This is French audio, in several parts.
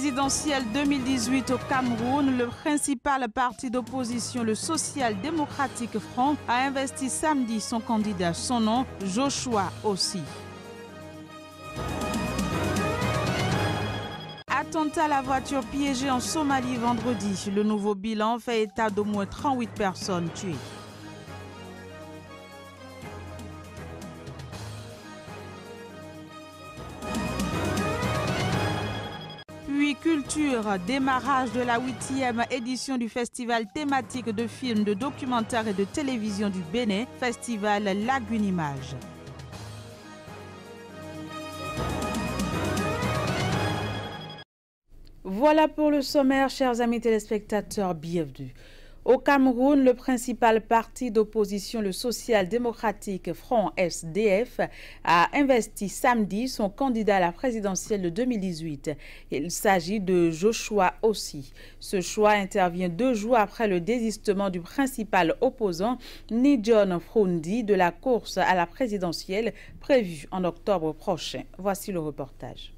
présidentielle 2018 au Cameroun, le principal parti d'opposition, le Social-Démocratique Front, a investi samedi son candidat. Son nom, Joshua Ossi. Attentat à la voiture piégée en Somalie vendredi. Le nouveau bilan fait état d'au moins 38 personnes tuées. Puis culture, démarrage de la 8e édition du festival thématique de films, de documentaires et de télévision du Bénin, festival Lagune Image. Voilà pour le sommaire, chers amis téléspectateurs, bienvenue. Au Cameroun, le principal parti d'opposition, le Social-Démocratique Front SDF, a investi samedi son candidat à la présidentielle de 2018. Il s'agit de Joshua Ossi. Ce choix intervient 2 jours après le désistement du principal opposant, Nidjon Frundi, de la course à la présidentielle prévue en octobre prochain. Voici le reportage.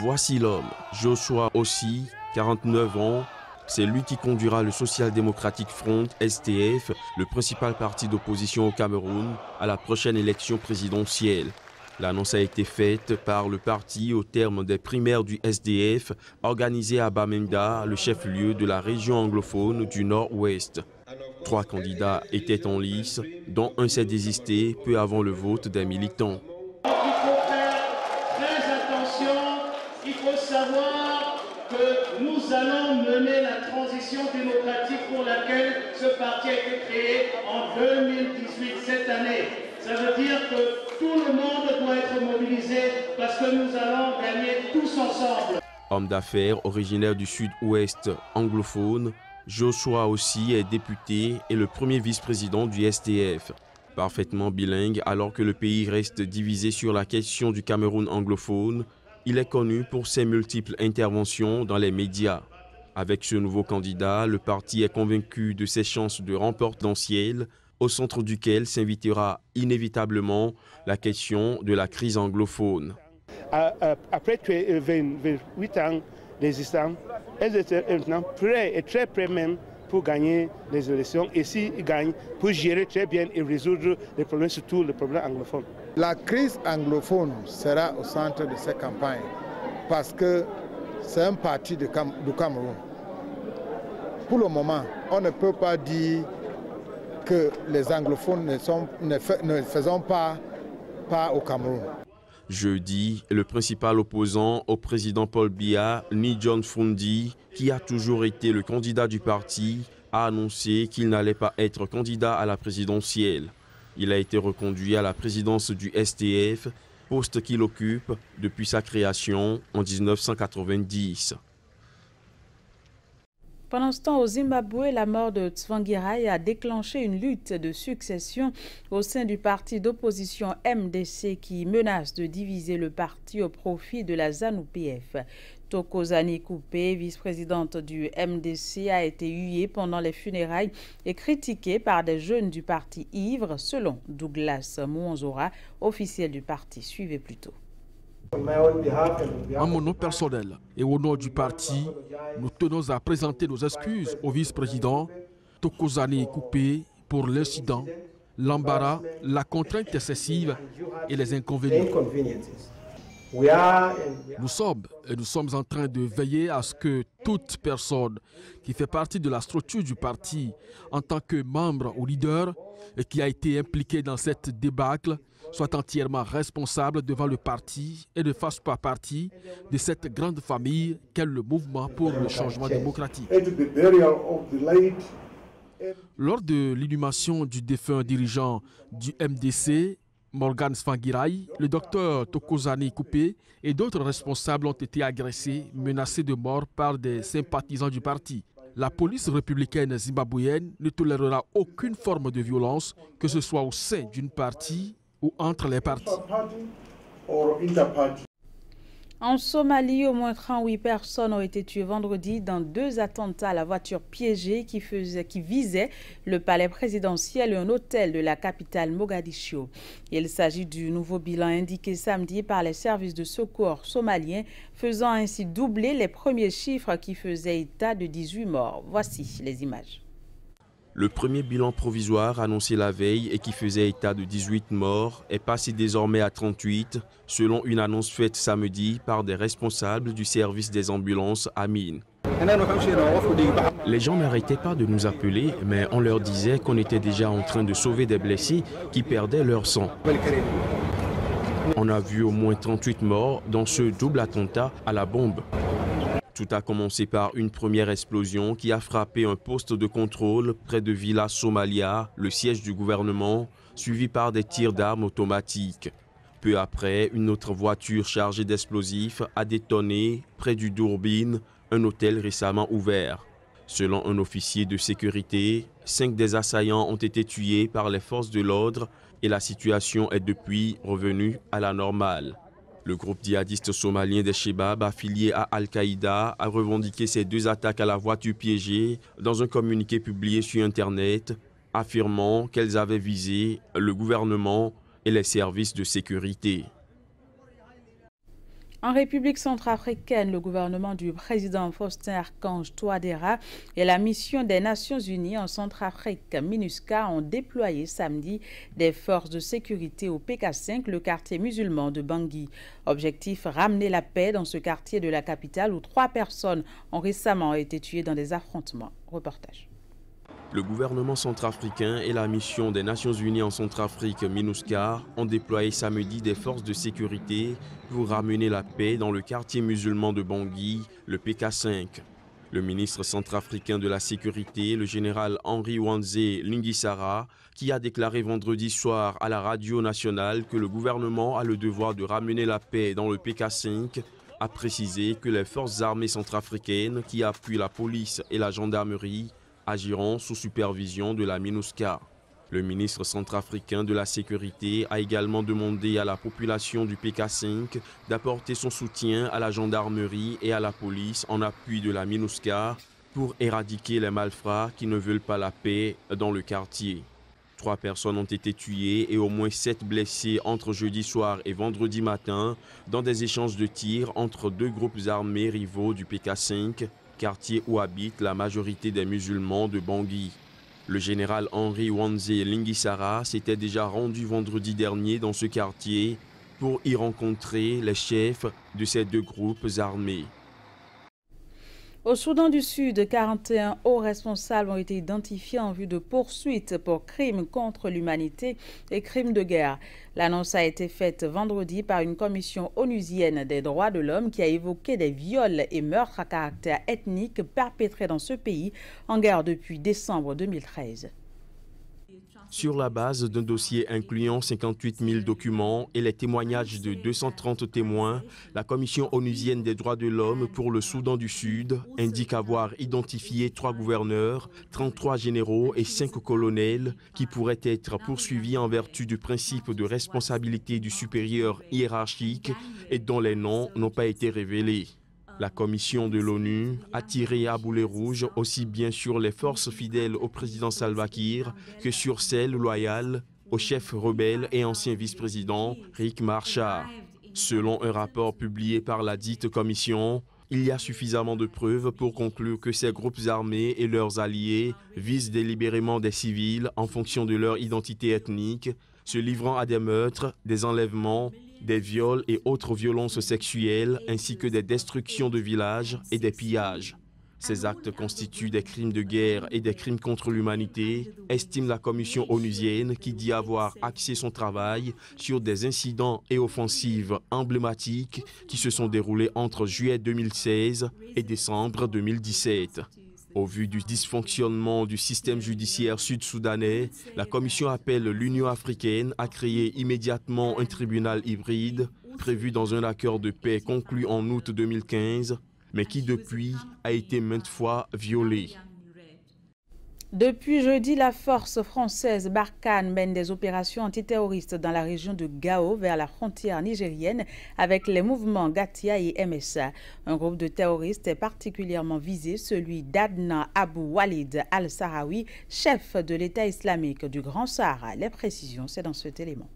Voici l'homme, Joshua Ossi, 49 ans. C'est lui qui conduira le Social-Démocratique Front, SDF, le principal parti d'opposition au Cameroun, à la prochaine élection présidentielle. L'annonce a été faite par le parti au terme des primaires du SDF organisées à Bamenda, le chef-lieu de la région anglophone du Nord-Ouest. 3 candidats étaient en lice, dont un s'est désisté peu avant le vote des militants. Il faut faire très attention, il faut savoir que nous allons mener la transition démocratique pour laquelle ce parti a été créé en 2018, cette année. Ça veut dire que tout le monde doit être mobilisé parce que nous allons gagner tous ensemble. Homme d'affaires originaire du sud-ouest anglophone, Joshua Ossi est député et le premier vice-président du SDF. Parfaitement bilingue alors que le pays reste divisé sur la question du Cameroun anglophone, il est connu pour ses multiples interventions dans les médias. Avec ce nouveau candidat, le parti est convaincu de ses chances de remporter présidentielle, au centre duquel s'invitera inévitablement la question de la crise anglophone. Après 28 ans d'existence, elles étaient maintenant prêts et très prêts même pour gagner les élections et s'ils gagnent, pour gérer très bien et résoudre les problèmes, surtout les problèmes anglophones. La crise anglophone sera au centre de cette campagne parce que c'est un parti du Cameroun. Pour le moment, on ne peut pas dire que les anglophones ne faisons pas au Cameroun. Jeudi, le principal opposant au président Paul Biya, Nidjon Frundi, qui a toujours été le candidat du parti, a annoncé qu'il n'allait pas être candidat à la présidentielle. Il a été reconduit à la présidence du SDF, poste qu'il occupe depuis sa création en 1990. Pendant ce temps, au Zimbabwe, la mort de Tsvangirai a déclenché une lutte de succession au sein du parti d'opposition MDC qui menace de diviser le parti au profit de la ZANU-PF. Thokozani Coupé, vice-présidente du MDC, a été huée pendant les funérailles et critiquée par des jeunes du parti ivre, selon Douglas Mouanzora, officiel du parti. Suivez plutôt. En mon nom personnel et au nom du parti, nous tenons à présenter nos excuses au vice-président Thokozani Coupé pour l'incident, l'embarras, la contrainte excessive et les inconvénients. Nous sommes en train de veiller à ce que toute personne qui fait partie de la structure du parti en tant que membre ou leader et qui a été impliquée dans cette débâcle soit entièrement responsable devant le parti et ne fasse pas partie de cette grande famille qu'est le mouvement pour le changement démocratique. Lors de l'inhumation du défunt dirigeant du MDC, Morgan Tsvangirai, le docteur Thokozani Coupé et d'autres responsables ont été agressés, menacés de mort par des sympathisants du parti. La police républicaine zimbabwéenne ne tolérera aucune forme de violence, que ce soit au sein d'une partie ou entre les partis. En Somalie, au moins 38 personnes ont été tuées vendredi dans 2 attentats à la voiture piégée qui visaient le palais présidentiel et un hôtel de la capitale Mogadiscio. Il s'agit du nouveau bilan indiqué samedi par les services de secours somaliens, faisant ainsi doubler les premiers chiffres qui faisaient état de 18 morts. Voici les images. Le premier bilan provisoire annoncé la veille et qui faisait état de 18 morts est passé désormais à 38, selon une annonce faite samedi par des responsables du service des ambulances à Mine. Les gens n'arrêtaient pas de nous appeler, mais on leur disait qu'on était déjà en train de sauver des blessés qui perdaient leur sang. On a vu au moins 38 morts dans ce double attentat à la bombe. Tout a commencé par une première explosion qui a frappé un poste de contrôle près de Villa Somalia, le siège du gouvernement, suivi par des tirs d'armes automatiques. Peu après, une autre voiture chargée d'explosifs a détonné près du Dourbine, un hôtel récemment ouvert. Selon un officier de sécurité, 5 des assaillants ont été tués par les forces de l'ordre et la situation est depuis revenue à la normale. Le groupe djihadiste somalien des Chebab, affilié à Al-Qaïda, a revendiqué ces 2 attaques à la voiture piégée dans un communiqué publié sur Internet, affirmant qu'elles avaient visé le gouvernement et les services de sécurité. En République centrafricaine, le gouvernement du président Faustin-Archange Touadéra et la mission des Nations Unies en Centrafrique, MINUSCA, ont déployé samedi des forces de sécurité au PK5, le quartier musulman de Bangui. Objectif, ramener la paix dans ce quartier de la capitale où 3 personnes ont récemment été tuées dans des affrontements. Reportage. Le gouvernement centrafricain et la mission des Nations Unies en Centrafrique, MINUSCA, ont déployé samedi des forces de sécurité pour ramener la paix dans le quartier musulman de Bangui, le PK5. Le ministre centrafricain de la Sécurité, le général Henry Wanze Lingisara, qui a déclaré vendredi soir à la radio nationale que le gouvernement a le devoir de ramener la paix dans le PK5, a précisé que les forces armées centrafricaines qui appuient la police et la gendarmerie agiront sous supervision de la MINUSCA. Le ministre centrafricain de la Sécurité a également demandé à la population du PK5 d'apporter son soutien à la gendarmerie et à la police en appui de la MINUSCA pour éradiquer les malfrats qui ne veulent pas la paix dans le quartier. 3 personnes ont été tuées et au moins 7 blessés entre jeudi soir et vendredi matin dans des échanges de tirs entre 2 groupes armés rivaux du PK5, quartier où habite la majorité des musulmans de Bangui. Le général Henry Wanze Lingisara s'était déjà rendu vendredi dernier dans ce quartier pour y rencontrer les chefs de ces 2 groupes armés. Au Soudan du Sud, 41 hauts responsables ont été identifiés en vue de poursuites pour crimes contre l'humanité et crimes de guerre. L'annonce a été faite vendredi par une commission onusienne des droits de l'homme qui a évoqué des viols et meurtres à caractère ethnique perpétrés dans ce pays en guerre depuis décembre 2013. Sur la base d'un dossier incluant 58 000 documents et les témoignages de 230 témoins, la Commission onusienne des droits de l'homme pour le Soudan du Sud indique avoir identifié 3 gouverneurs, 33 généraux et 5 colonels qui pourraient être poursuivis en vertu du principe de responsabilité du supérieur hiérarchique et dont les noms n'ont pas été révélés. La commission de l'ONU a tiré à boulet rouge aussi bien sur les forces fidèles au président Salva Kiir que sur celles loyales au chef rebelle et ancien vice-président Riek Machar. Selon un rapport publié par la dite commission, il y a suffisamment de preuves pour conclure que ces groupes armés et leurs alliés visent délibérément des civils en fonction de leur identité ethnique, se livrant à des meurtres, des enlèvements, des viols et autres violences sexuelles, ainsi que des destructions de villages et des pillages. Ces actes constituent des crimes de guerre et des crimes contre l'humanité, estime la commission onusienne qui dit avoir axé son travail sur des incidents et offensives emblématiques qui se sont déroulés entre juillet 2016 et décembre 2017. Au vu du dysfonctionnement du système judiciaire sud-soudanais, la Commission appelle l'Union africaine à créer immédiatement un tribunal hybride prévu dans un accord de paix conclu en août 2015, mais qui depuis a été maintes fois violé. Depuis jeudi, la force française Barkhane mène des opérations antiterroristes dans la région de Gao vers la frontière nigérienne avec les mouvements Gatia et MSA. Un groupe de terroristes est particulièrement visé, celui d'Adnan Abou Walid al-Sahraoui, chef de l'État islamique du Grand Sahara. Les précisions, c'est dans cet élément.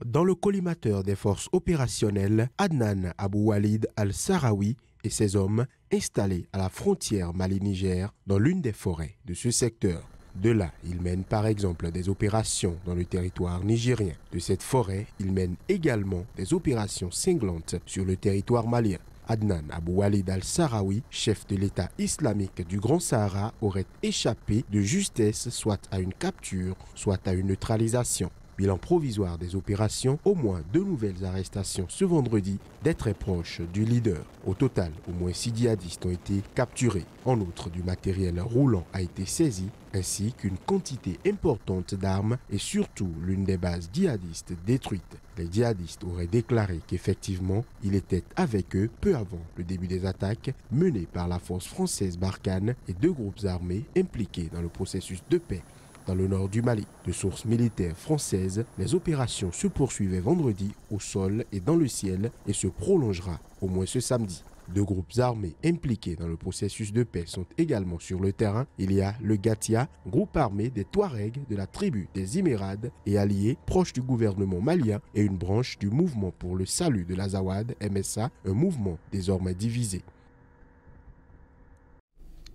Dans le collimateur des forces opérationnelles, Adnan Abou Walid al-Sahraoui et ses hommes installés à la frontière Mali-Niger dans l'une des forêts de ce secteur. De là, ils mènent par exemple des opérations dans le territoire nigérien. De cette forêt, ils mènent également des opérations cinglantes sur le territoire malien. Adnan Abou Walid al-Sahraoui, chef de l'État islamique du Grand Sahara, aurait échappé de justesse soit à une capture, soit à une neutralisation. Bilan provisoire des opérations, au moins 2 nouvelles arrestations ce vendredi des très proches du leader. Au total, au moins 6 djihadistes ont été capturés. En outre, du matériel roulant a été saisi, ainsi qu'une quantité importante d'armes et surtout l'une des bases djihadistes détruites. Les djihadistes auraient déclaré qu'effectivement, il était avec eux peu avant le début des attaques menées par la force française Barkhane et 2 groupes armés impliqués dans le processus de paix dans le nord du Mali. De sources militaires françaises, les opérations se poursuivaient vendredi au sol et dans le ciel et se prolongera au moins ce samedi. 2 groupes armés impliqués dans le processus de paix sont également sur le terrain. Il y a le Gatia, groupe armé des Touaregs de la tribu des Imérades et alliés proches du gouvernement malien et une branche du mouvement pour le salut de l'Azawad, MSA, un mouvement désormais divisé.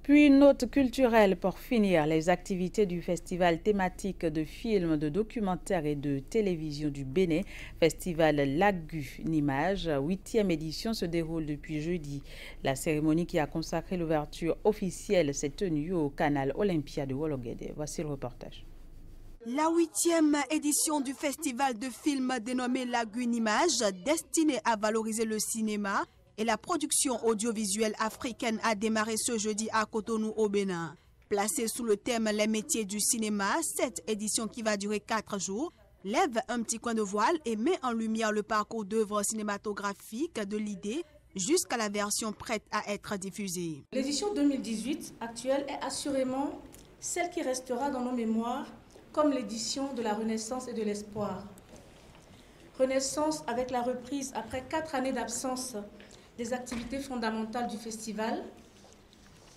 Puis une note culturelle pour finir, les activités du festival thématique de films, de documentaires et de télévision du Bénin, festival Lagunimage, 8e édition se déroule depuis jeudi. La cérémonie qui a consacré l'ouverture officielle s'est tenue au canal Olympia de Wologede. Voici le reportage. La 8e édition du festival de films dénommé Lagunimage, destiné à valoriser le cinéma, et la production audiovisuelle africaine a démarré ce jeudi à Cotonou au Bénin. Placée sous le thème « Les métiers du cinéma », cette édition qui va durer 4 jours lève un petit coin de voile et met en lumière le parcours d'œuvres cinématographiques de l'idée jusqu'à la version prête à être diffusée. L'édition 2018 actuelle est assurément celle qui restera dans nos mémoires comme l'édition de la Renaissance et de l'espoir. Renaissance avec la reprise après 4 années d'absence des activités fondamentales du festival,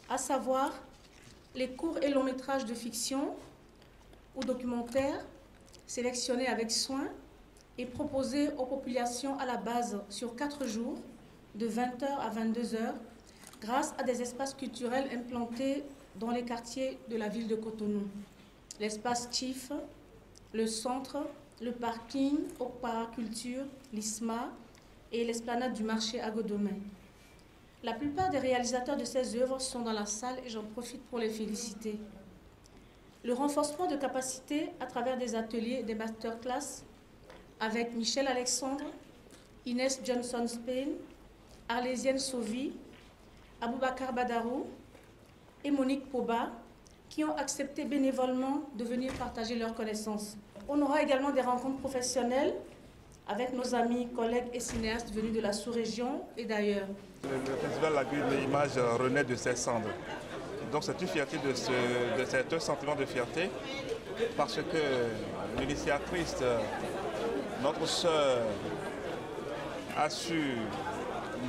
à savoir les courts et longs métrages de fiction ou documentaires sélectionnés avec soin et proposés aux populations à la base sur 4 jours, de 20h à 22h, grâce à des espaces culturels implantés dans les quartiers de la ville de Cotonou. L'espace Chief, le centre, le parking, Okpara-Culture, l'ISMA, et l'esplanade du marché à Godomé. La plupart des réalisateurs de ces œuvres sont dans la salle et j'en profite pour les féliciter. Le renforcement de capacité à travers des ateliers et des masterclass avec Michel Alexandre, Inès Johnson-Spain, Arlésienne Sauvi, Aboubakar Badarou et Monique Poba qui ont accepté bénévolement de venir partager leurs connaissances. On aura également des rencontres professionnelles avec nos amis, collègues et cinéastes venus de la sous-région et d'ailleurs. Le festival Lagunimage renaît de ses cendres. Donc c'est une fierté c'est un sentiment de fierté parce que l'initiatrice, notre sœur, a su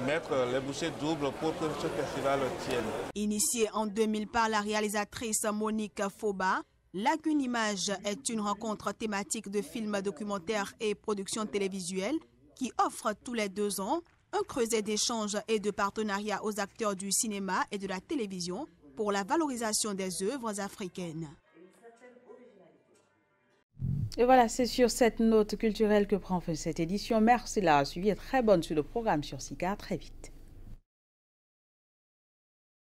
mettre les bouchées doubles pour que ce festival tienne. Initiée en 2000 par la réalisatrice Monique Foba, Lagunimage est une rencontre thématique de films documentaires et productions télévisuelles qui offre tous les 2 ans un creuset d'échanges et de partenariats aux acteurs du cinéma et de la télévision pour la valorisation des œuvres africaines. Et voilà, c'est sur cette note culturelle que prend fin cette édition. Merci de l'avoir suivi et très bonne sur le programme sur SICA. Très vite.